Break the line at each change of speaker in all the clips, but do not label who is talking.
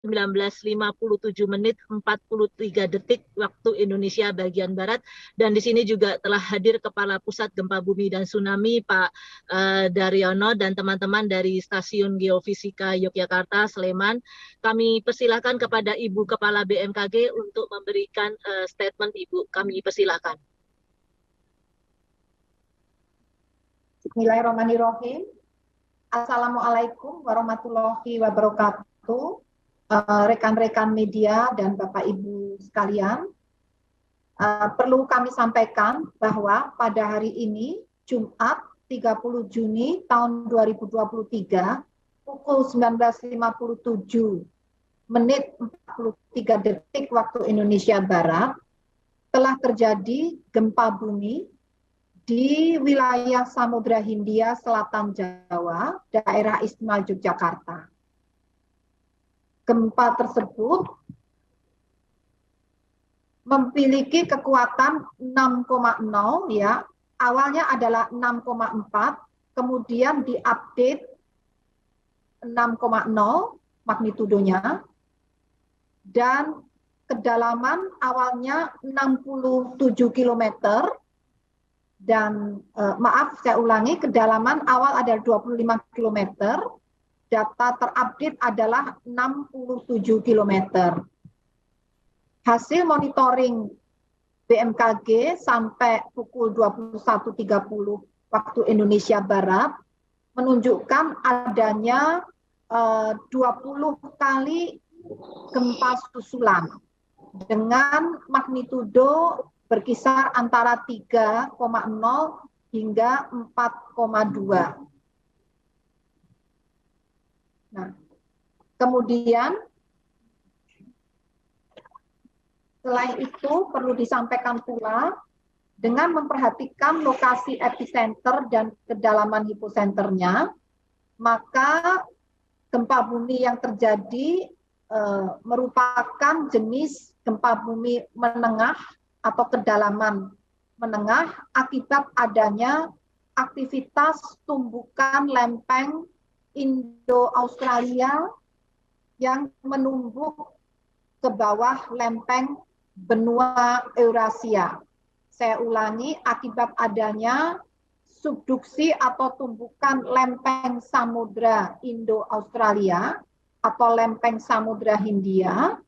19:57 waktu Indonesia bagian Barat. Dan di sini juga telah hadir Kepala Pusat Gempa Bumi dan Tsunami Pak Daryono dan teman-teman dari Stasiun Geofisika Yogyakarta, Sleman. Kami persilakan kepada Ibu Kepala BMKG untuk memberikan statement. Ibu, kami persilakan.
Bismillahirrahmanirrahim. Assalamualaikum warahmatullahi wabarakatuh. Rekan-rekan media dan Bapak Ibu sekalian, perlu kami sampaikan bahwa pada hari ini Jumat 30 Juni tahun 2023 pukul 19:57 menit 43 detik waktu Indonesia Barat telah terjadi gempa bumi di wilayah Samudra Hindia Selatan Jawa, daerah Istimewa Yogyakarta. Gempa tersebut memiliki kekuatan 6,0 ya. Awalnya adalah 6,4, kemudian diupdate 6,0 magnitudonya, dan kedalaman awalnya 67 km, dan maaf saya ulangi, kedalaman awal adalah 25 km, data terupdate adalah 67 km. Hasil monitoring BMKG sampai pukul 21.30 waktu Indonesia Barat menunjukkan adanya 20 kali gempa susulan dengan magnitudo berkisar antara 3,0 hingga 4,2. Nah, kemudian selain itu perlu disampaikan pula, dengan memperhatikan lokasi epicenter dan kedalaman hiposenternya, maka gempa bumi yang terjadi merupakan jenis gempa bumi menengah atau kedalaman menengah akibat adanya aktivitas tumbukan lempeng Indo-Australia yang menumbuk ke bawah lempeng benua Eurasia. Saya ulangi, akibat adanya subduksi atau tumbukan lempeng samudra Indo-Australia atau lempeng samudra Hindia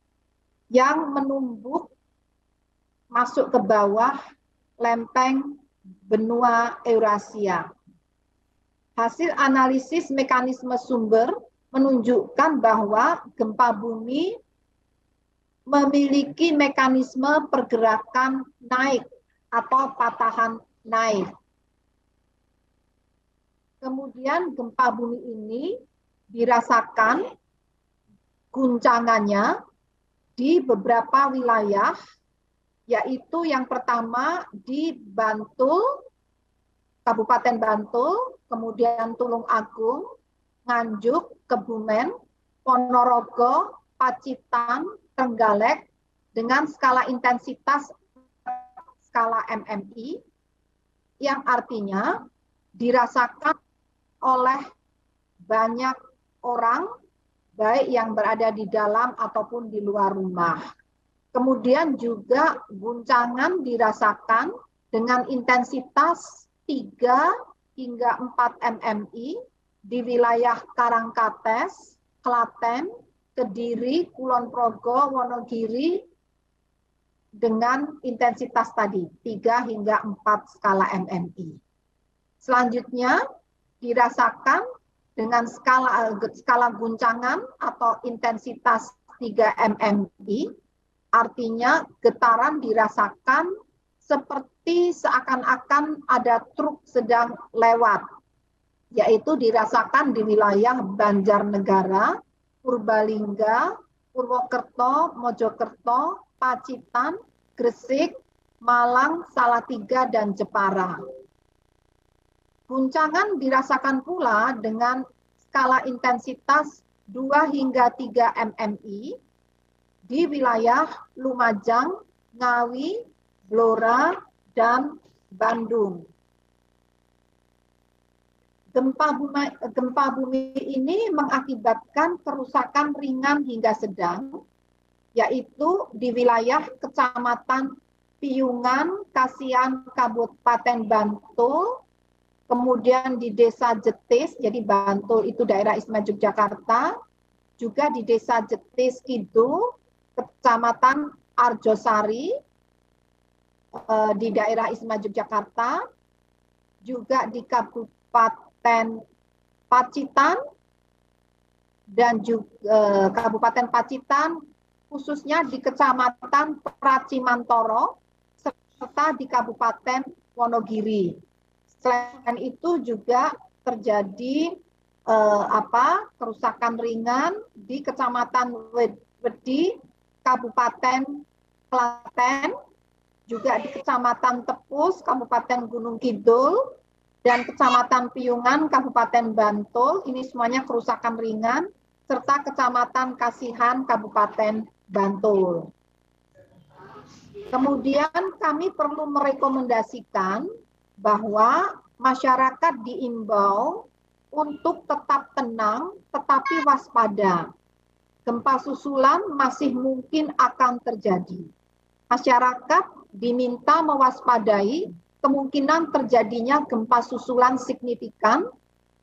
yang menumbuk masuk ke bawah lempeng benua Eurasia. Hasil analisis mekanisme sumber menunjukkan bahwa gempa bumi memiliki mekanisme pergerakan naik atau patahan naik. Kemudian gempa bumi ini dirasakan guncangannya di beberapa wilayah, yaitu yang pertama di Bantul, Kabupaten Bantul, kemudian Tulung Agung, Nganjuk, Kebumen, Ponorogo, Pacitan, Trenggalek dengan skala intensitas skala MMI, yang artinya dirasakan oleh banyak orang, baik yang berada di dalam ataupun di luar rumah. Kemudian juga guncangan dirasakan dengan intensitas 3 hingga 4 MMI di wilayah Karangkates, Klaten, Kediri, Kulon Progo, Wonogiri dengan intensitas tadi 3 hingga 4 skala MMI. Selanjutnya dirasakan dengan skala guncangan atau intensitas 3 MMI, artinya getaran dirasakan seperti seakan-akan ada truk sedang lewat, yaitu dirasakan di wilayah Banjarnegara, Purbalingga, Purwokerto, Mojokerto, Pacitan, Gresik, Malang, Salatiga, dan Jepara. Guncangan dirasakan pula dengan skala intensitas 2 hingga 3 MMI di wilayah Lumajang, Ngawi, Blora, dan Bandung. Gempa bumi ini mengakibatkan kerusakan ringan hingga sedang, yaitu di wilayah Kecamatan Piyungan, Kasihan, Kabupaten Bantul, kemudian di Desa Jetis, jadi Bantul itu daerah Istimewa Yogyakarta, juga di Desa Jetis Kidul, Kecamatan Arjosari, di daerah Istimewa Yogyakarta, juga di Kabupaten Pacitan, dan juga Kabupaten Pacitan, khususnya di Kecamatan Pracimantoro, serta di Kabupaten Wonogiri. Selain itu juga terjadi kerusakan ringan di Kecamatan Wedi, Kabupaten Klaten, juga di Kecamatan Tepus, Kabupaten Gunung Kidul, dan Kecamatan Piyungan, Kabupaten Bantul. Ini semuanya kerusakan ringan, serta Kecamatan Kasihan, Kabupaten Bantul. Kemudian kami perlu merekomendasikan bahwa masyarakat diimbau untuk tetap tenang tetapi waspada. Gempa susulan masih mungkin akan terjadi. Masyarakat diminta mewaspadai kemungkinan terjadinya gempa susulan signifikan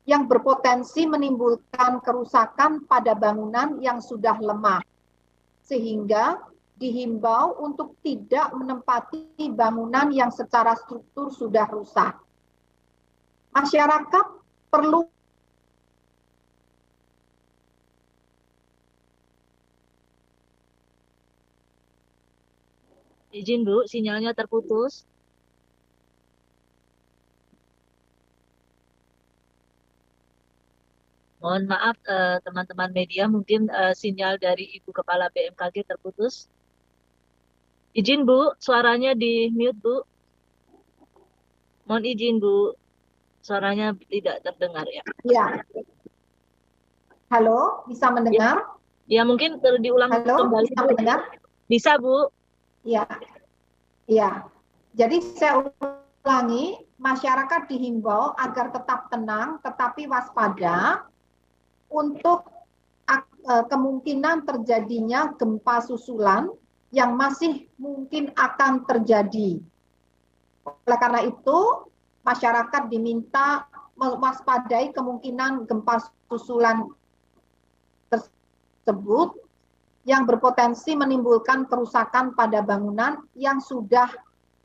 yang berpotensi menimbulkan kerusakan pada bangunan yang sudah lemah. Sehingga dihimbau untuk tidak menempati bangunan yang secara struktur sudah rusak. Masyarakat perlu
Izin Bu, sinyalnya terputus. Mohon maaf teman-teman media, mungkin sinyal dari Ibu Kepala BMKG terputus. Izin Bu, suaranya di mute Bu. Mohon izin Bu, suaranya tidak terdengar ya.
Ya. Halo, bisa mendengar?
Ya, mungkin diulang kembali.
Bisa mendengar?
Bisa Bu.
Ya. Ya. Jadi saya ulangi, masyarakat dihimbau agar tetap tenang tetapi waspada untuk kemungkinan terjadinya gempa susulan yang masih mungkin akan terjadi. Oleh karena itu, masyarakat diminta mewaspadai kemungkinan gempa susulan tersebut yang berpotensi menimbulkan kerusakan pada bangunan yang sudah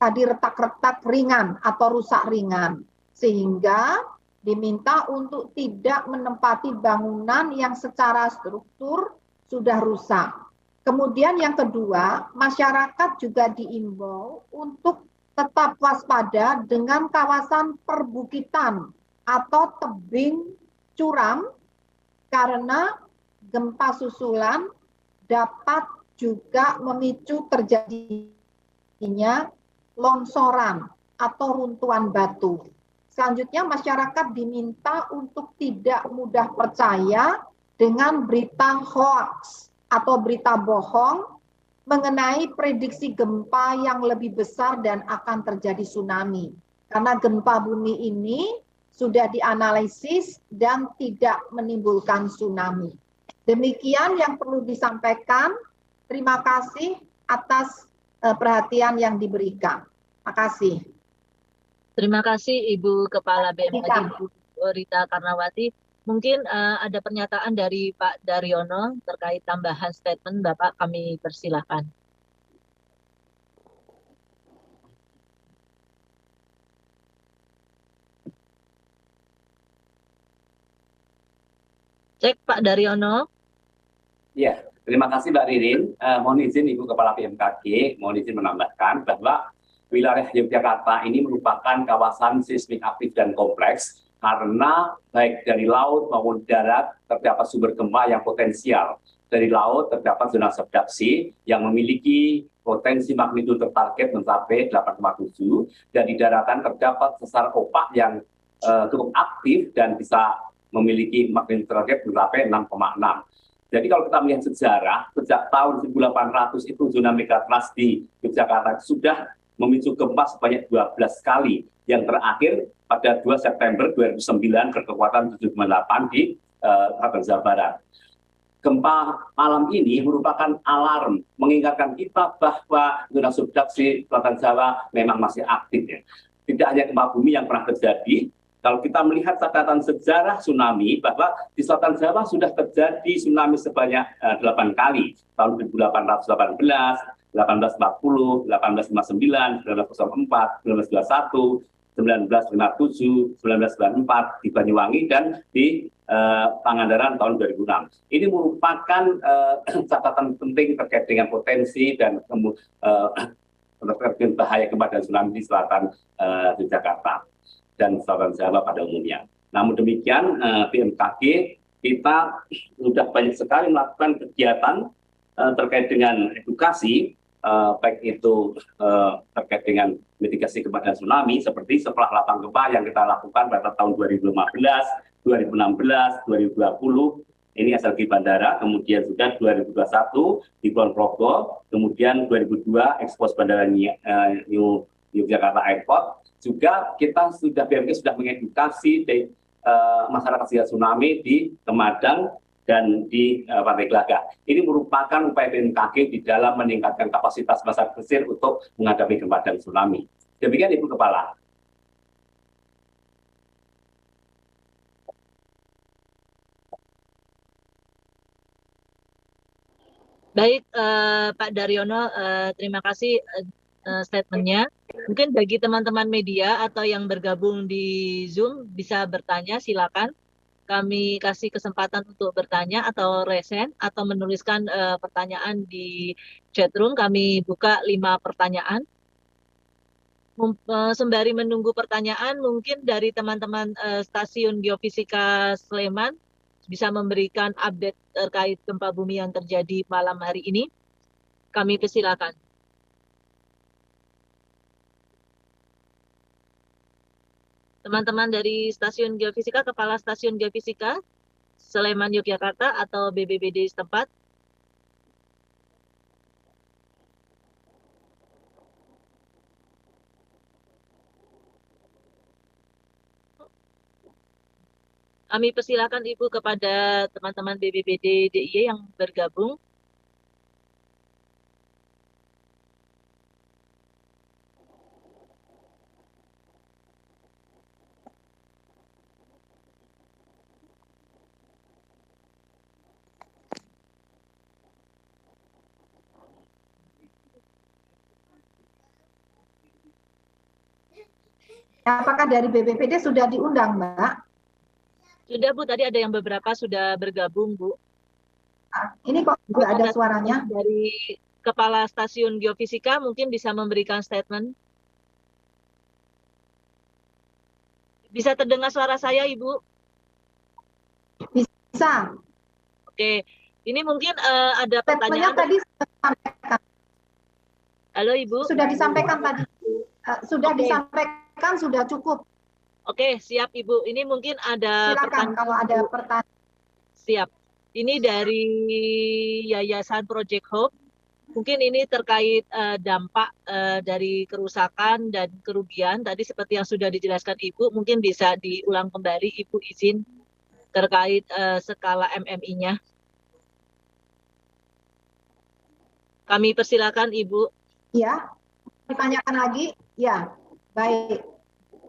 tadi retak-retak ringan atau rusak ringan. Sehingga diminta untuk tidak menempati bangunan yang secara struktur sudah rusak. Kemudian yang kedua, masyarakat juga diimbau untuk tetap waspada dengan kawasan perbukitan atau tebing curam karena gempa susulan dapat juga memicu terjadinya longsoran atau runtuhan batu. Selanjutnya masyarakat diminta untuk tidak mudah percaya dengan berita hoax atau berita bohong mengenai prediksi gempa yang lebih besar dan akan terjadi tsunami. Karena gempa bumi ini sudah dianalisis dan tidak menimbulkan tsunami. Demikian yang perlu disampaikan. Terima kasih atas perhatian yang diberikan. Terima kasih.
Terima kasih Ibu Kepala BMKG Bu Rita Karnawati. Mungkin ada pernyataan dari Pak Daryono terkait tambahan statement Bapak, kami persilahkan. Cek Pak Daryono.
Ya, terima kasih Mbak Ririn. Mohon izin Ibu Kepala BMKG, mohon izin menambahkan bahwa wilayah Yogyakarta ini merupakan kawasan seismik aktif dan kompleks karena baik dari laut maupun darat terdapat sumber gempa yang potensial. Dari laut terdapat zona subduksi yang memiliki potensi magnitudo tertarget mencapai 8,7 dan di daratan terdapat sesar opak yang cukup aktif dan bisa memiliki magnitudo target mencapai 6,6. Jadi kalau kita melihat sejarah, sejak tahun 1800 itu zona megatrust di Yogyakarta sudah memicu gempa sebanyak 12 kali. yang terakhir pada 2 September 2009 berkekuatan 7,8 di Selatan Jawa Barat. Gempa malam ini merupakan alarm mengingatkan kita bahwa zona subduksi Selatan Jawa memang masih aktif ya. Tidak hanya gempa bumi yang pernah terjadi, kalau kita melihat catatan sejarah tsunami bahwa di Selatan Jawa sudah terjadi tsunami sebanyak 8 kali, tahun 1818, 1840, 1859, 1904, 1921, 1957, 1994 di Banyuwangi dan di Pangandaran tahun 2006. Ini merupakan catatan penting terkait dengan potensi dan terkait bahaya gempa dan tsunami di selatan Jakarta dan selatan Jawa pada umumnya. Namun demikian, BMKG kita sudah banyak sekali melakukan kegiatan terkait dengan edukasi, baik itu terkait dengan mitigasi gempa dan tsunami, seperti setelah lapang gempa yang kita lakukan pada tahun 2015, 2016, 2020, ini SLG Bandara, kemudian juga 2021 di Kulon Progo, kemudian 2002 Expos Bandara New Yogyakarta Airport. Juga kita BMKG sudah mengedukasi masyarakat siaga tsunami di Kemadang dan di Pantai Glaga. Ini merupakan upaya BMKG di dalam meningkatkan kapasitas masyarakat pesisir untuk menghadapi gempa dan tsunami. Demikian Ibu Kepala.
Baik, Pak Daryono, terima kasih statementnya. Mungkin bagi teman-teman media atau yang bergabung di Zoom bisa bertanya, silakan. Kami kasih kesempatan untuk bertanya atau resen atau menuliskan pertanyaan di chatroom. Kami buka 5 pertanyaan. Sembari menunggu pertanyaan, mungkin dari teman-teman Stasiun Geofisika Sleman bisa memberikan update terkait gempa bumi yang terjadi malam hari ini. Kami persilakan. Teman-teman dari Stasiun Geofisika, Kepala Stasiun Geofisika Sleman Yogyakarta atau BBBD setempat. Kami persilakan Ibu kepada teman-teman BBBD DIY yang bergabung.
Apakah dari BPPD sudah diundang, Mbak?
Sudah Bu, tadi ada yang beberapa sudah bergabung Bu.
Ini kok nggak ada suaranya?
Dari Kepala Stasiun Geofisika mungkin bisa memberikan statement. Bisa terdengar suara saya Ibu?
Bisa.
Oke, ini mungkin ada
pertanyaan. Tadi disampaikan.
Halo Ibu.
Sudah disampaikan tadi. Sudah disampaikan, sudah cukup.
Oke, siap Ibu. Ini mungkin ada
silakan kalau ada pertanyaan.
Siap. Ini dari Yayasan Project Hope. Mungkin ini terkait dampak dari kerusakan dan kerugian. Tadi seperti yang sudah dijelaskan Ibu, mungkin bisa diulang kembali Ibu izin terkait skala MMI-nya. Kami persilakan Ibu.
Ya, ditanyakan lagi. Ya, baik.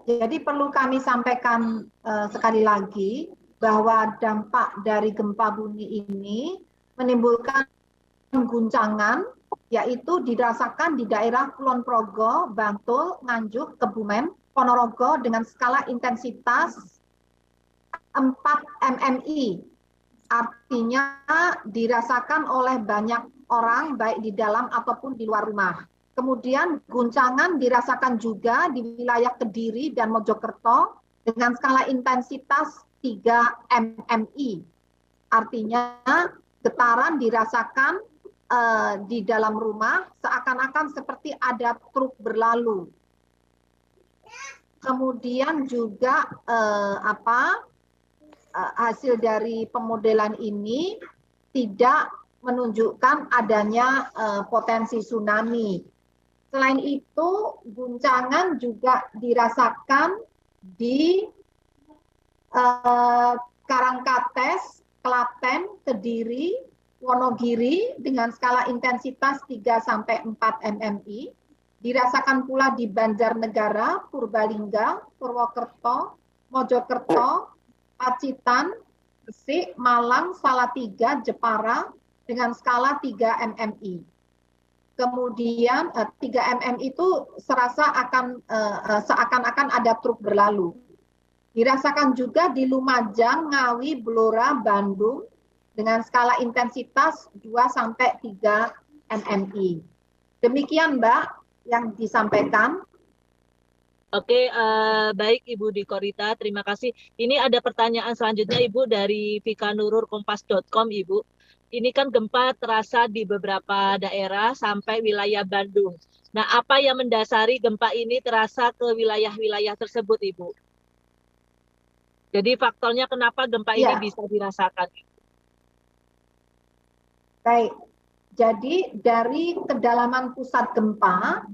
Jadi perlu kami sampaikan sekali lagi bahwa dampak dari gempa bumi ini menimbulkan guncangan, yaitu dirasakan di daerah Kulon Progo, Bantul, Nganjuk, Kebumen, Ponorogo dengan skala intensitas 4 MMI. Artinya dirasakan oleh banyak orang baik di dalam ataupun di luar rumah. Kemudian guncangan dirasakan juga di wilayah Kediri dan Mojokerto dengan skala intensitas 3 MMI. Artinya getaran dirasakan di dalam rumah seakan-akan seperti ada truk berlalu. Kemudian juga hasil dari pemodelan ini tidak menunjukkan adanya potensi tsunami. Selain itu, guncangan juga dirasakan di Karangkates, Klaten, Kediri, Wonogiri dengan skala intensitas 3-4 mmi. Dirasakan pula di Banjarnegara, Purbalingga, Purwokerto, Mojokerto, Pacitan, Gresik, Malang, Salatiga, Jepara dengan skala 3 mmi. Kemudian 3 mm itu serasa akan seakan-akan ada truk berlalu. Dirasakan juga di Lumajang, Ngawi, Blora, Bandung dengan skala intensitas 2-3 mmi. Demikian Mbak yang disampaikan.
Oke, baik Ibu Dikorita, terima kasih. Ini ada pertanyaan selanjutnya Ibu dari vikanurur.kompas.com Ibu. Ini kan gempa terasa di beberapa daerah sampai wilayah Bandung. Nah, apa yang mendasari gempa ini terasa ke wilayah-wilayah tersebut Ibu? Jadi faktornya kenapa gempa ini bisa dirasakan?
Baik, jadi dari kedalaman pusat gempa,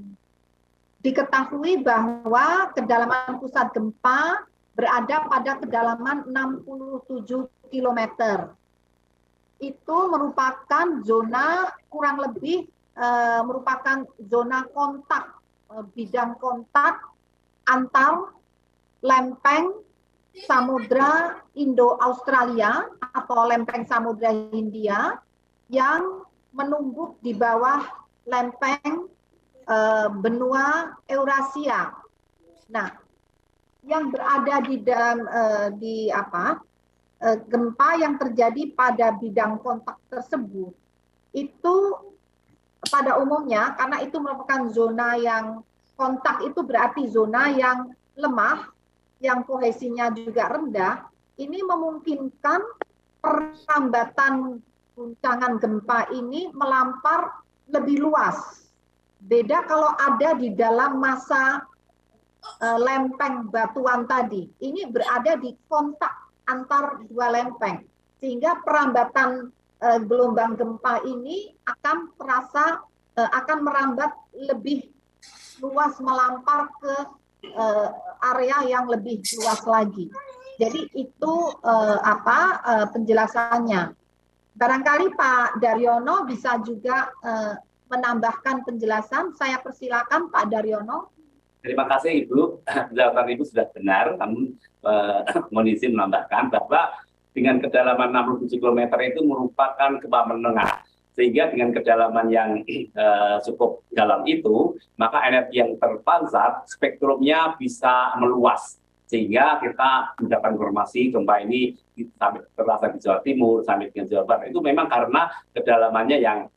diketahui bahwa kedalaman pusat gempa berada pada kedalaman 67 km. Itu merupakan zona kurang lebih merupakan zona kontak, bidang kontak antar lempeng Samudra Indo-Australia atau lempeng Samudra Hindia yang menumbuk di bawah lempeng benua Eurasia. Nah, yang berada di dalam gempa yang terjadi pada bidang kontak tersebut itu pada umumnya, karena itu merupakan zona yang kontak, itu berarti zona yang lemah, yang kohesinya juga rendah, ini memungkinkan perlambatan guncangan gempa ini melampar lebih luas. Beda kalau ada di dalam masa lempeng batuan tadi, ini berada di kontak antar dua lempeng, sehingga perambatan gelombang gempa ini akan terasa akan merambat lebih luas, melampar ke area yang lebih luas lagi. Jadi itu penjelasannya. Barangkali Pak Daryono bisa juga menambahkan penjelasan. Saya persilakan Pak Daryono.
Terima kasih Ibu, penjelasan Ibu sudah benar, namun mohon izin menambahkan bahwa dengan kedalaman 67 km itu merupakan gempa menengah, sehingga dengan kedalaman yang cukup dalam itu, maka energi yang terpancar spektrumnya bisa meluas, sehingga kita mendapatkan informasi gempa ini sampai terasa di Jawa Timur, sampai ke Jawa Barat, itu memang karena kedalamannya yang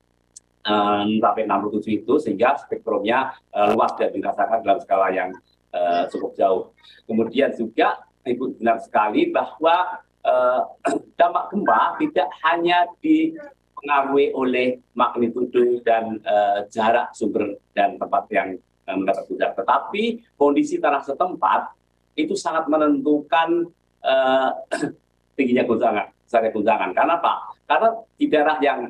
sampai 67 itu, sehingga spektrumnya luas dan dirasakan dalam skala yang cukup jauh. Kemudian juga Ibu benar sekali bahwa dampak gempa tidak hanya dipengaruhi oleh magnitudo dan jarak sumber dan tempat yang mendapat guncangan, tetapi kondisi tanah setempat itu sangat menentukan tingginya guncangan, besarnya guncangan. Karena apa? Karena di daerah yang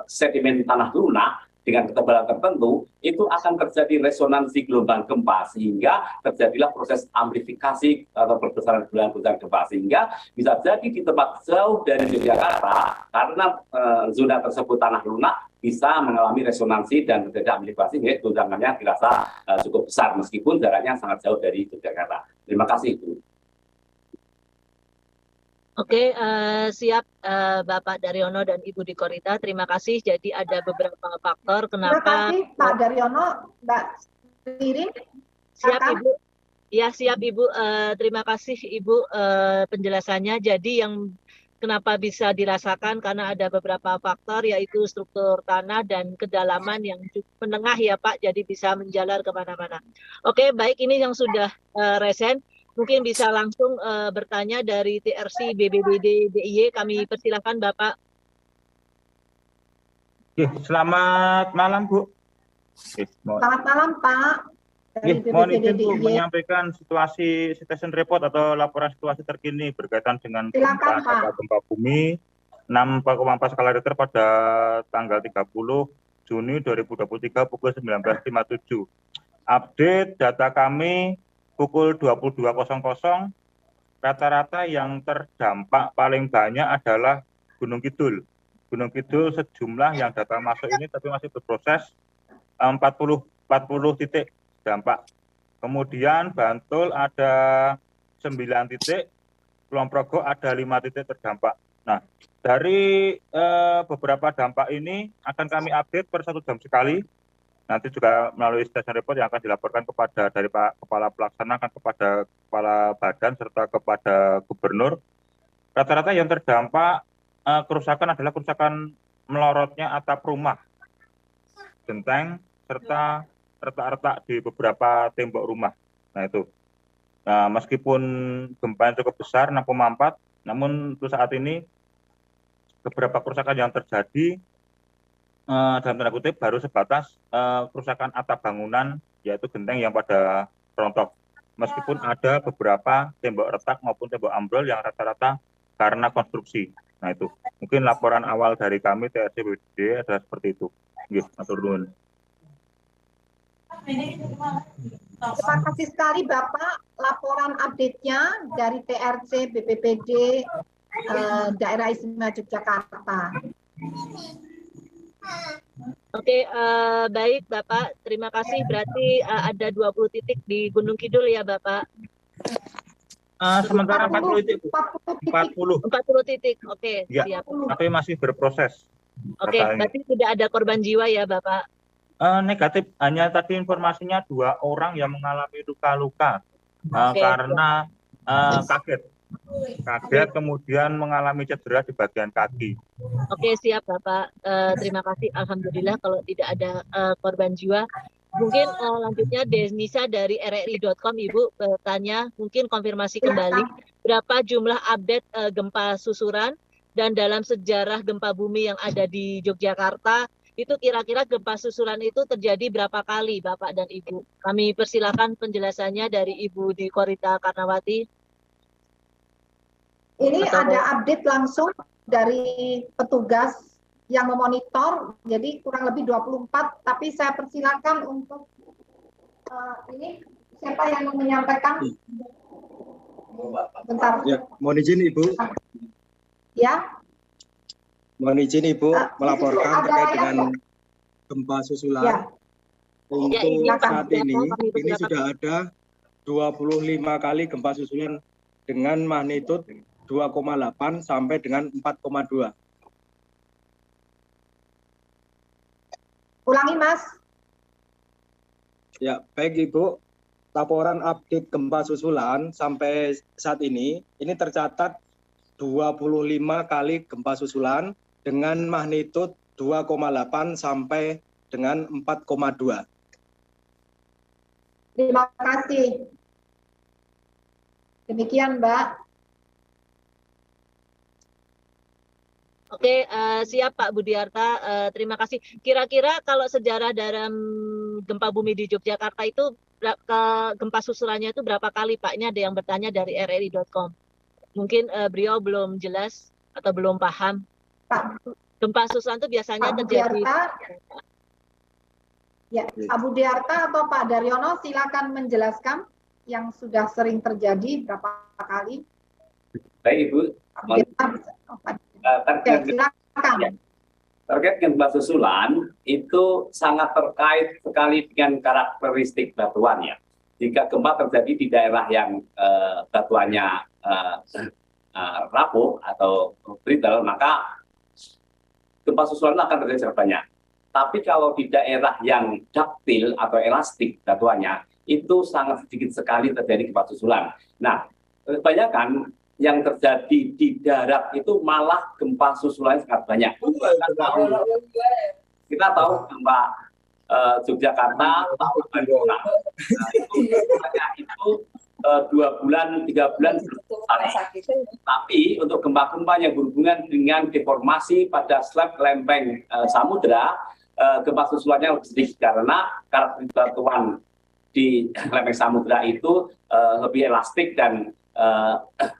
sedimen tanah lunak dengan ketebalan tertentu, itu akan terjadi resonansi gelombang gempa, sehingga terjadilah proses amplifikasi atau perbesaran gelombang gempa, sehingga bisa jadi di tempat jauh dari Yogyakarta, karena zona tersebut tanah lunak, bisa mengalami resonansi dan terjadi amplifikasi, sehingga guncangannya dirasa cukup besar, meskipun jaraknya sangat jauh dari Yogyakarta. Terima kasih, Ibu.
Oke, siap Bapak Daryono dan Ibu Dikorita, terima kasih. Jadi ada beberapa faktor kenapa.
Terima kasih Pak Daryono, Mbak Ririn.
Siap Ibu. Ya siap Ibu. Terima kasih Ibu penjelasannya. Jadi yang kenapa bisa dirasakan karena ada beberapa faktor, yaitu struktur tanah dan kedalaman yang cukup menengah ya Pak. Jadi bisa menjalar kemana-mana. Oke, baik, ini yang sudah resen. Mungkin bisa langsung bertanya dari TRC BBBD DIY. Kami persilakan Bapak.
Oke, selamat malam Bu.
Selamat malam Pak.
Mohon izin Bu menyampaikan situasi station report atau laporan situasi terkini berkaitan dengan gempa bumi 6,4 skala Richter pada tanggal 30 Juni 2023 pukul 19.57. Update data kami pukul 22.00, rata-rata yang terdampak paling banyak adalah Gunung Kidul. Gunung Kidul sejumlah yang data masuk ini tapi masih berproses 40 titik dampak. Kemudian Bantul ada 9 titik, Kulon Progo ada 5 titik terdampak. Nah, dari beberapa dampak ini akan kami update per 1 jam sekali. Nanti juga melalui station report yang akan dilaporkan kepada dari Pak Kepala Pelaksana, akan kepada Kepala Badan serta kepada Gubernur. Rata-rata yang terdampak kerusakan adalah kerusakan melorotnya atap rumah, genteng, serta retak-retak di beberapa tembok rumah. Nah itu. Nah, meskipun gempa yang cukup besar 6,4, namun untuk saat ini beberapa kerusakan yang terjadi dalam tanda kutip baru sebatas kerusakan atap bangunan, yaitu genteng yang pada rontok. Meskipun ada beberapa tembok retak maupun tembok ambrol yang rata-rata karena konstruksi. Nah itu mungkin laporan awal dari kami TRC BPBD adalah seperti itu. Matur nuwun.
Terima kasih sekali Bapak, laporan update-nya dari TRC BPBD Daerah Istimewa Yogyakarta.
Oke, baik Bapak, terima kasih. Berarti ada 20 titik di Gunung Kidul ya Bapak?
Sementara 40 titik.
40 titik, oke,
ya,
siap.
tapi masih berproses.
Oke, berarti tidak ada korban jiwa ya Bapak?
Negatif, hanya tadi informasinya 2 orang yang mengalami luka-luka karena kaget, kemudian mengalami cedera di bagian kaki.
Oke, siap Bapak. Terima kasih. Alhamdulillah kalau tidak ada korban jiwa. Mungkin lanjutnya Denisa dari rri.com, Ibu bertanya, mungkin konfirmasi kembali berapa jumlah update gempa susuran dan dalam sejarah gempa bumi yang ada di Yogyakarta itu kira-kira gempa susulan itu terjadi berapa kali Bapak dan Ibu? Kami persilakan penjelasannya dari Ibu Dwi Korita Karnawati.
Ini ada update langsung dari petugas yang memonitor, jadi kurang lebih 24, tapi saya persilakan untuk ini siapa yang menyampaikan? Bentar.
Ya, mohon izin Ibu.
Ya.
Mohon izin Ibu melaporkan terkait dengan gempa susulan. Ya. Untuk saat ini sudah ada 25 kali gempa susulan dengan magnitudo 2,8 sampai dengan 4,2.
Ulangi, Mas.
Ya, baik Ibu. Laporan update gempa susulan sampai saat ini tercatat 25 kali gempa susulan dengan magnitudo 2,8 sampai dengan 4,2.
Terima kasih. Demikian, Mbak.
Oke, siap Pak Budiarta. Terima kasih. Kira-kira kalau sejarah dalam gempa bumi di Yogyakarta itu gempa susulannya itu berapa kali Pak? Ini ada yang bertanya dari rri.com. Mungkin beliau belum jelas atau belum paham.
Pak,
gempa susulan itu biasanya
Pak
terjadi.
Ya, Pak Budiarta atau Pak Daryono silakan menjelaskan yang sudah sering terjadi berapa kali.
Baik Ibu. Terkait gempa susulan itu sangat terkait sekali dengan karakteristik batuannya. Jika gempa terjadi di daerah yang batuannya rapuh atau brittle, maka gempa susulan akan terjadi secara banyak. Tapi kalau di daerah yang duktil atau elastik batuannya, itu sangat sedikit sekali terjadi gempa susulan. Nah, kebanyakan yang terjadi di darat itu malah gempa susulan sangat banyak. Kita tahu gempa Yogyakarta tahun 2006. Nah, itu 2 bulan, 3 bulan selesai. Tapi untuk gempa-gempa yang berhubungan dengan deformasi pada slab lempeng samudra, gempa susulannya lebih sedikit karena karakteristik batuan di lempeng samudra itu lebih elastik dan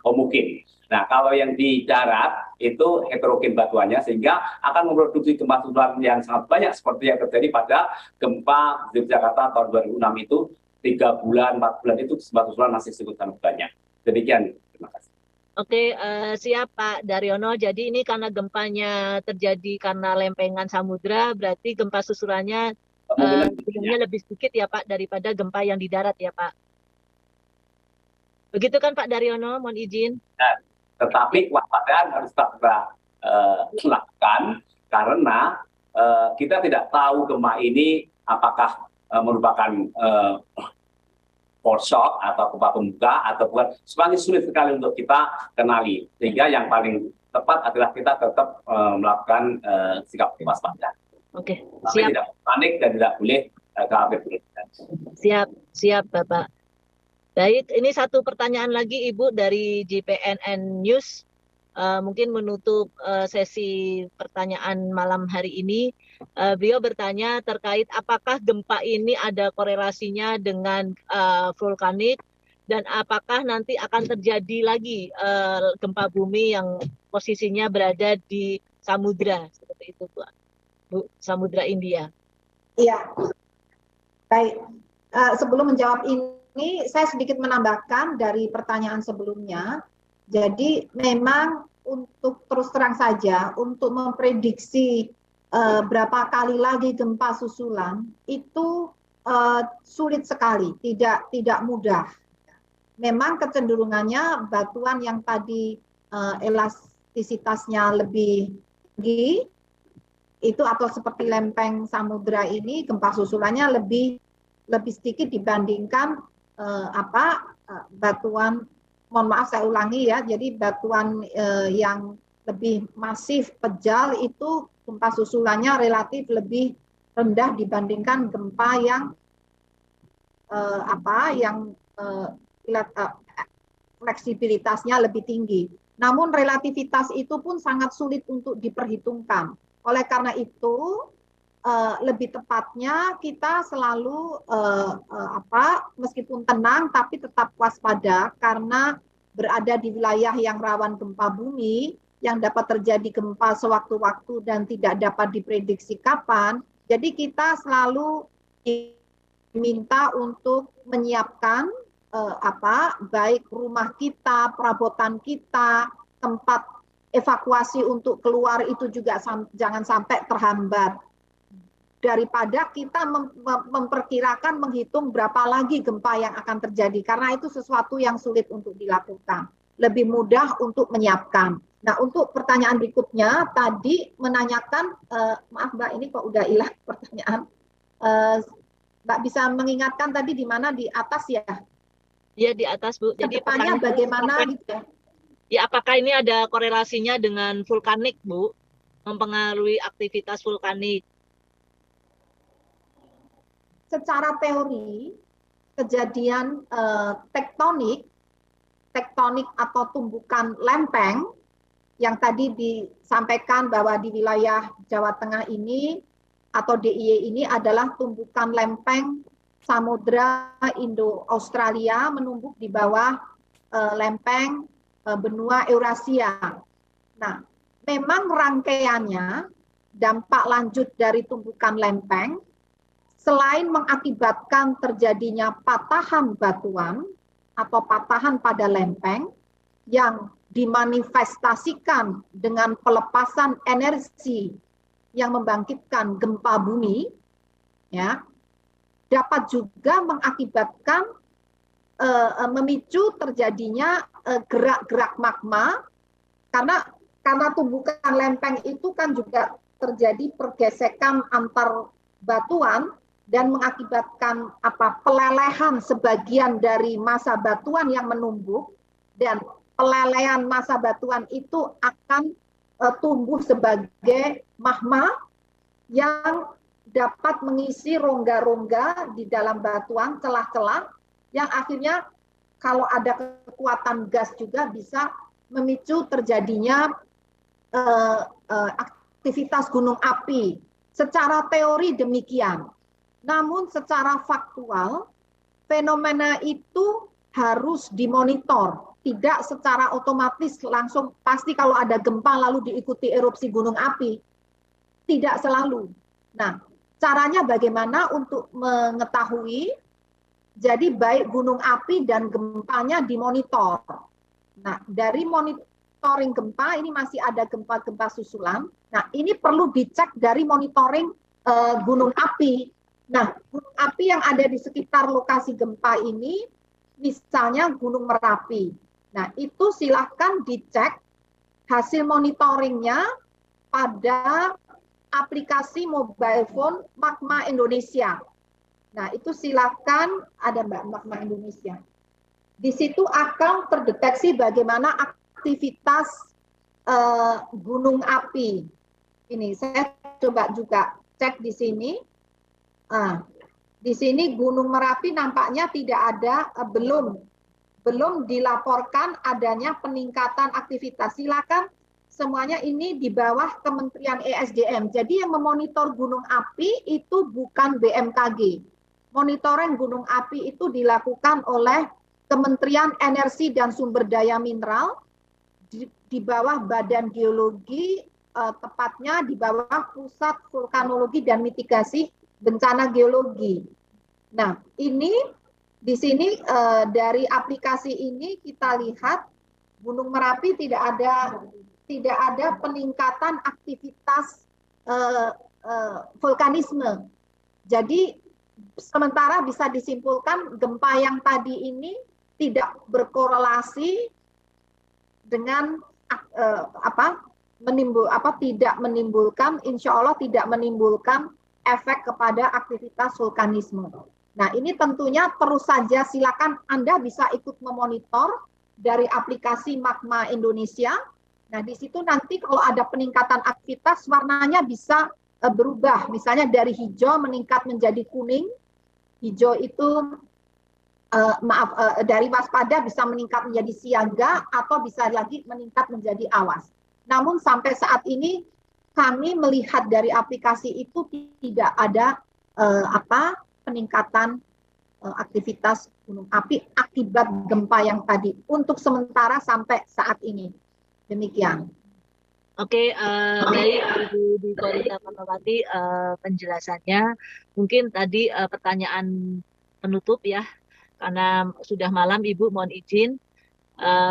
homogen. Nah, kalau yang di darat itu heterogen batuannya sehingga akan memproduksi gempa susulan yang sangat banyak seperti yang terjadi pada gempa Yogyakarta tahun 2006 itu 3 bulan, 4 bulan itu gempa susulan masih sangat banyak. Demikian, terima kasih.
Oke, siap Pak Daryono. Jadi ini karena gempanya terjadi karena lempengan samudra, berarti gempa susulannya lebih sedikit ya Pak daripada gempa yang di darat ya Pak. Begitu kan Pak Daryono, mohon izin.
Nah, tetapi waspadaan harus tetap kita lakukan karena kita tidak tahu gempa ini apakah merupakan core shock atau gempa pembuka atau bukan. Semakin sulit sekali untuk kita kenali. Sehingga yang paling tepat adalah kita tetap melakukan sikap waspada.
Oke,
tapi
siap.
Tidak panik dan tidak boleh khawatir.
Siap Bapak. Baik, ini satu pertanyaan lagi Ibu dari JPNN News. Mungkin menutup sesi pertanyaan malam hari ini. Beliau bertanya terkait apakah gempa ini ada korelasinya dengan vulkanik dan apakah nanti akan terjadi lagi gempa bumi yang posisinya berada di samudra seperti itu Bu, Samudra India.
Iya, baik. Sebelum menjawab ini, saya sedikit menambahkan dari pertanyaan sebelumnya. Jadi memang untuk terus terang saja, untuk memprediksi berapa kali lagi gempa susulan itu sulit sekali, tidak mudah. Memang kecenderungannya batuan yang tadi elastisitasnya lebih tinggi itu atau seperti lempeng samudra ini gempa susulannya lebih sedikit dibandingkan batuan, mohon maaf saya ulangi ya, jadi batuan yang lebih masif pejal itu gempa susulannya relatif lebih rendah dibandingkan gempa yang fleksibilitasnya lebih tinggi. Namun relativitas itu pun sangat sulit untuk diperhitungkan. Oleh karena itu lebih tepatnya kita selalu meskipun tenang tapi tetap waspada karena berada di wilayah yang rawan gempa bumi yang dapat terjadi gempa sewaktu-waktu dan tidak dapat diprediksi kapan. Jadi kita selalu diminta untuk menyiapkan baik rumah kita, perabotan kita, tempat evakuasi untuk keluar itu juga jangan sampai terhambat. Daripada kita memperkirakan, menghitung berapa lagi gempa yang akan terjadi. Karena itu sesuatu yang sulit untuk dilakukan. Lebih mudah untuk menyiapkan. Nah, untuk pertanyaan berikutnya, tadi menanyakan, maaf Mbak, ini kok udah hilang pertanyaan. Mbak bisa mengingatkan tadi di mana, di atas ya?
Ya, di atas Bu. Jadi
kedepannya bagaimana gitu ya?
Ya, apakah ini ada korelasinya dengan vulkanik, Bu? Mempengaruhi aktivitas vulkanik?
Secara teori, kejadian tektonik atau tumbukan lempeng, yang tadi disampaikan bahwa di wilayah Jawa Tengah ini, atau DIY ini adalah tumbukan lempeng Samudra Indo-Australia menumbuk di bawah lempeng benua Eurasia. Nah, memang rangkaiannya dampak lanjut dari tumbukan lempeng selain mengakibatkan terjadinya patahan batuan atau patahan pada lempeng yang dimanifestasikan dengan pelepasan energi yang membangkitkan gempa bumi, ya, dapat juga mengakibatkan memicu terjadinya gerak-gerak magma karena tumbukan lempeng itu kan juga terjadi pergesekan antar batuan dan mengakibatkan pelelehan sebagian dari massa batuan yang menumbuk, dan pelelehan massa batuan itu akan tumbuh sebagai magma yang dapat mengisi rongga-rongga di dalam batuan, celah-celah yang akhirnya kalau ada kekuatan gas juga bisa memicu terjadinya aktivitas gunung api. Secara teori demikian. Namun secara faktual fenomena itu harus dimonitor tidak secara otomatis langsung pasti kalau ada gempa lalu diikuti erupsi gunung api. Tidak selalu. Nah, caranya bagaimana untuk mengetahui? Jadi baik gunung api dan gempanya dimonitor. Nah, dari monitoring gempa ini masih ada gempa-gempa susulan. Nah, ini perlu dicek dari monitoring gunung api. Nah, gunung api yang ada di sekitar lokasi gempa ini, misalnya Gunung Merapi. Nah, itu silahkan dicek hasil monitoringnya pada aplikasi mobile phone Magma Indonesia. Nah, itu silakan ada Mbak Magma Indonesia. Di situ akan terdeteksi bagaimana aktivitas gunung api. Ini saya coba juga cek di sini. Di sini Gunung Merapi nampaknya tidak ada, belum dilaporkan adanya peningkatan aktivitas. Silakan semuanya ini di bawah Kementerian ESDM. Jadi yang memonitor gunung api itu bukan BMKG. Monitoring gunung api itu dilakukan oleh Kementerian Energi dan Sumber Daya Mineral di bawah Badan Geologi, tepatnya di bawah Pusat Vulkanologi dan Mitigasi Bencana Geologi. Nah, ini di sini dari aplikasi ini kita lihat Gunung Merapi tidak ada peningkatan aktivitas vulkanisme. Jadi sementara bisa disimpulkan gempa yang tadi ini tidak berkorelasi dengan tidak menimbulkan, insya Allah tidak menimbulkan efek kepada aktivitas vulkanisme. Nah, ini tentunya terus saja silakan Anda bisa ikut memonitor dari aplikasi Magma Indonesia. Nah, di situ nanti kalau ada peningkatan aktivitas warnanya bisa berubah. Misalnya dari hijau meningkat menjadi kuning. Hijau itu dari waspada bisa meningkat menjadi siaga atau bisa lagi meningkat menjadi awas. Namun sampai saat ini kami melihat dari aplikasi itu tidak ada peningkatan aktivitas gunung api akibat gempa yang tadi untuk sementara sampai saat ini. Demikian.
Oke, baik Ibu Dwi Korita Fatmawati penjelasannya. Mungkin tadi pertanyaan penutup ya, karena sudah malam Ibu mohon izin.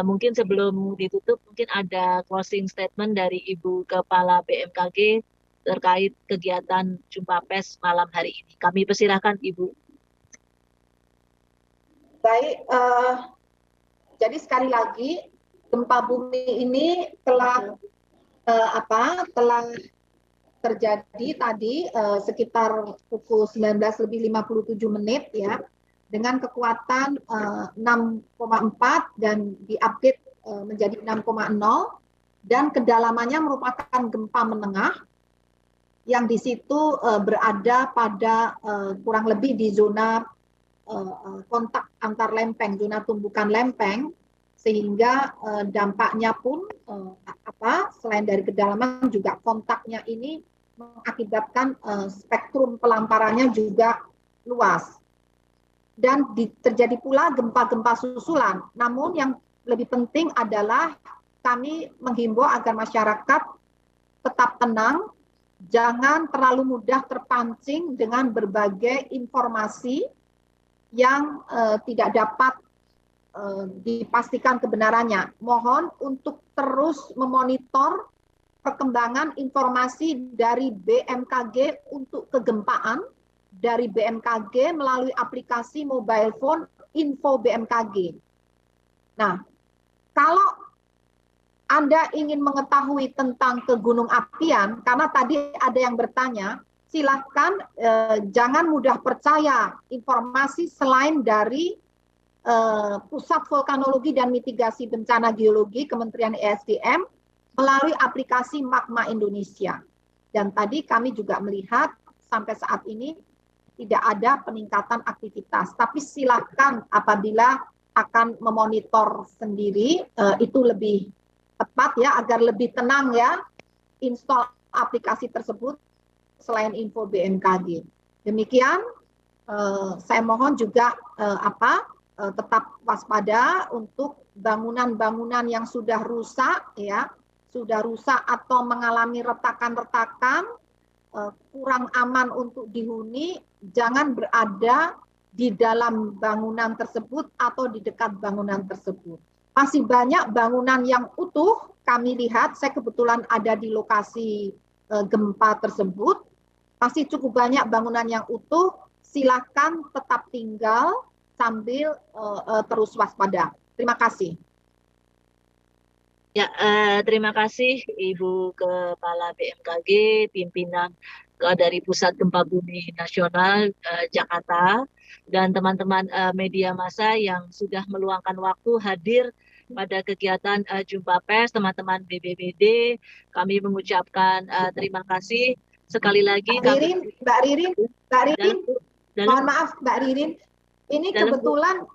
Mungkin sebelum ditutup mungkin ada closing statement dari Ibu Kepala BMKG terkait kegiatan jumpa pers malam hari ini. Kami persilahkan Ibu.
Baik, jadi sekali lagi gempa bumi ini telah terjadi tadi sekitar pukul 19:57 ya, dengan kekuatan 6,4 dan diupdate menjadi 6,0 dan kedalamannya merupakan gempa menengah yang di situ berada pada kurang lebih di zona kontak antar lempeng, zona tumbukan lempeng, sehingga dampaknya pun selain dari kedalaman juga kontaknya ini mengakibatkan spektrum pelamparannya juga luas. Dan terjadi pula gempa-gempa susulan. Namun yang lebih penting adalah kami menghimbau agar masyarakat tetap tenang, jangan terlalu mudah terpancing dengan berbagai informasi yang tidak dapat dipastikan kebenarannya. Mohon untuk terus memonitor perkembangan informasi dari BMKG untuk kegempaan, dari BMKG melalui aplikasi mobile phone Info BMKG. Nah, kalau Anda ingin mengetahui tentang kegunung apian, karena tadi ada yang bertanya, silahkan jangan mudah percaya informasi selain dari Pusat Vulkanologi dan Mitigasi Bencana Geologi Kementerian ESDM melalui aplikasi Magma Indonesia. Dan tadi kami juga melihat sampai saat ini tidak ada peningkatan aktivitas. Tapi silakan apabila akan memonitor sendiri, itu lebih tepat ya, agar lebih tenang ya, install aplikasi tersebut selain info BMKG. Demikian, saya mohon juga tetap waspada untuk bangunan-bangunan yang sudah rusak atau mengalami retakan-retakan, kurang aman untuk dihuni, jangan berada di dalam bangunan tersebut atau di dekat bangunan tersebut. Masih banyak bangunan yang utuh, kami lihat, saya kebetulan ada di lokasi gempa tersebut, masih cukup banyak bangunan yang utuh, silakan tetap tinggal sambil terus waspada. Terima kasih.
Ya, terima kasih Ibu Kepala BMKG, pimpinan dari Pusat Gempa Bumi Nasional Jakarta, dan teman-teman media massa yang sudah meluangkan waktu hadir pada kegiatan jumpa pers, teman-teman BBBD. Kami mengucapkan terima kasih sekali lagi.
Mbak Ririn, mohon maaf Mbak Ririn. Ini kebetulan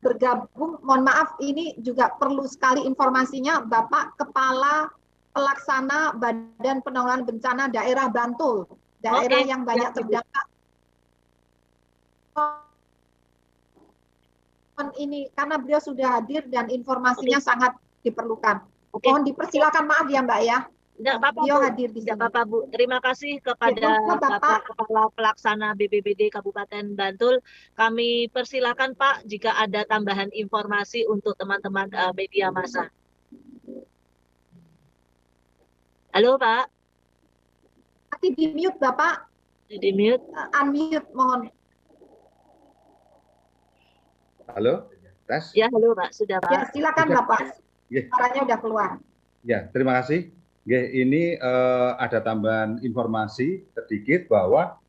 bergabung, mohon maaf, ini juga perlu sekali informasinya, Bapak Kepala Pelaksana Badan Penanggulangan Bencana Daerah Bantul, daerah yang banyak terdampak. Ini karena beliau sudah hadir dan informasinya sangat diperlukan. Mohon dipersilakan, maaf ya Mbak ya.
Tidak apa-apa,
beliau hadir di sini.
Tidak apa-apa, Bu. Terima kasih kepada Bapak Kepala Pelaksana BPBD Kabupaten Bantul. Kami persilakan Pak jika ada tambahan informasi untuk teman-teman media massa. Halo Pak.
Nanti di mute Bapak.
Di mute.
Unmute mohon.
Halo, tes.
Ya, halo Pak. Sudah Pak.
Ya, silakan Bapak. Suaranya udah keluar.
Ya, terima kasih. Ini ada tambahan informasi sedikit bahwa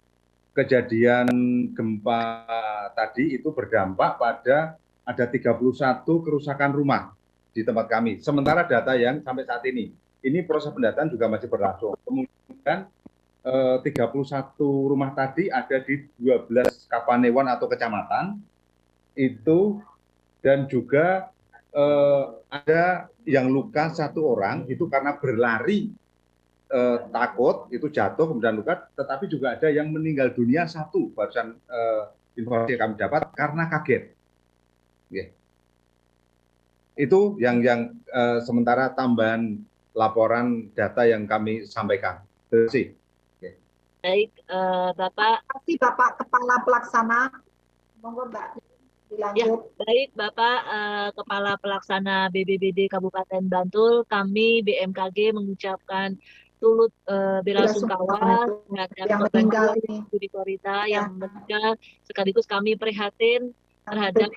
kejadian gempa tadi itu berdampak pada ada 31 kerusakan rumah di tempat kami. Sementara data yang sampai saat ini proses pendataan juga masih berlangsung. Kemudian 31 rumah tadi ada di 12 kapanewon atau kecamatan itu, dan juga ada yang luka 1 orang itu karena berlari takut itu jatuh kemudian luka, tetapi juga ada yang meninggal dunia 1 barusan informasi yang kami dapat karena kaget. Itu yang sementara tambahan laporan data yang kami sampaikan. Terima kasih.
Baik, Bapak.
Terima kasih Bapak Kepala Pelaksana. Monggo Mbak.
Ya, baik Bapak Kepala Pelaksana BBBD Kabupaten Bantul, kami BMKG mengucapkan turut belasungkawa terhadap korban Budi Korita yang meninggal, sekaligus kami prihatin terhadap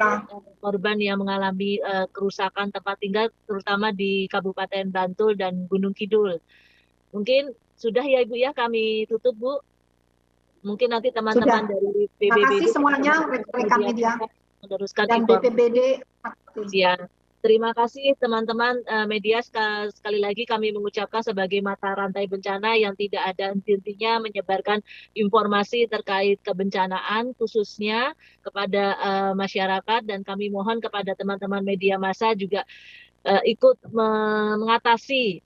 korban yang mengalami kerusakan tempat tinggal, terutama di Kabupaten Bantul dan Gunung Kidul. Mungkin sudah ya Ibu ya, kami tutup Bu. Mungkin nanti teman-teman dari BBBD.
Terima kasih semuanya rekan media.
Meneruskan
dan BPBD.
Ya, terima kasih teman-teman media. Sekali lagi kami mengucapkan sebagai mata rantai bencana yang tidak ada henti-hentinya menyebarkan informasi terkait kebencanaan khususnya kepada masyarakat, dan kami mohon kepada teman-teman media massa juga ikut mengatasi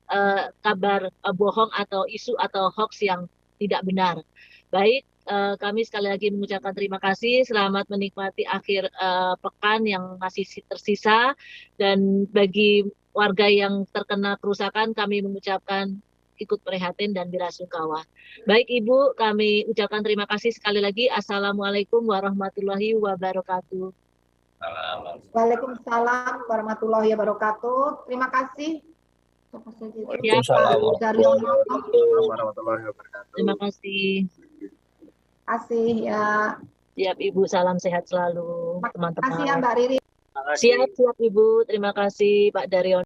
kabar bohong atau isu atau hoax yang tidak benar. Baik, kami sekali lagi mengucapkan terima kasih, selamat menikmati akhir pekan yang masih tersisa, dan bagi warga yang terkena kerusakan kami mengucapkan ikut prihatin dan belasungkawa. Baik Ibu, kami ucapkan terima kasih sekali lagi. Assalamualaikum warahmatullahi wabarakatuh.
Waalaikumsalam warahmatullahi wabarakatuh. Terima kasih.
Waalaikumsalam
warahmatullahi wabarakatuh.
Terima kasih.
Kasih ya.
Siap Ibu, salam sehat selalu teman-teman.
Terima kasih ya Mbak Riri.
Siap Ibu, terima kasih Pak Daryono.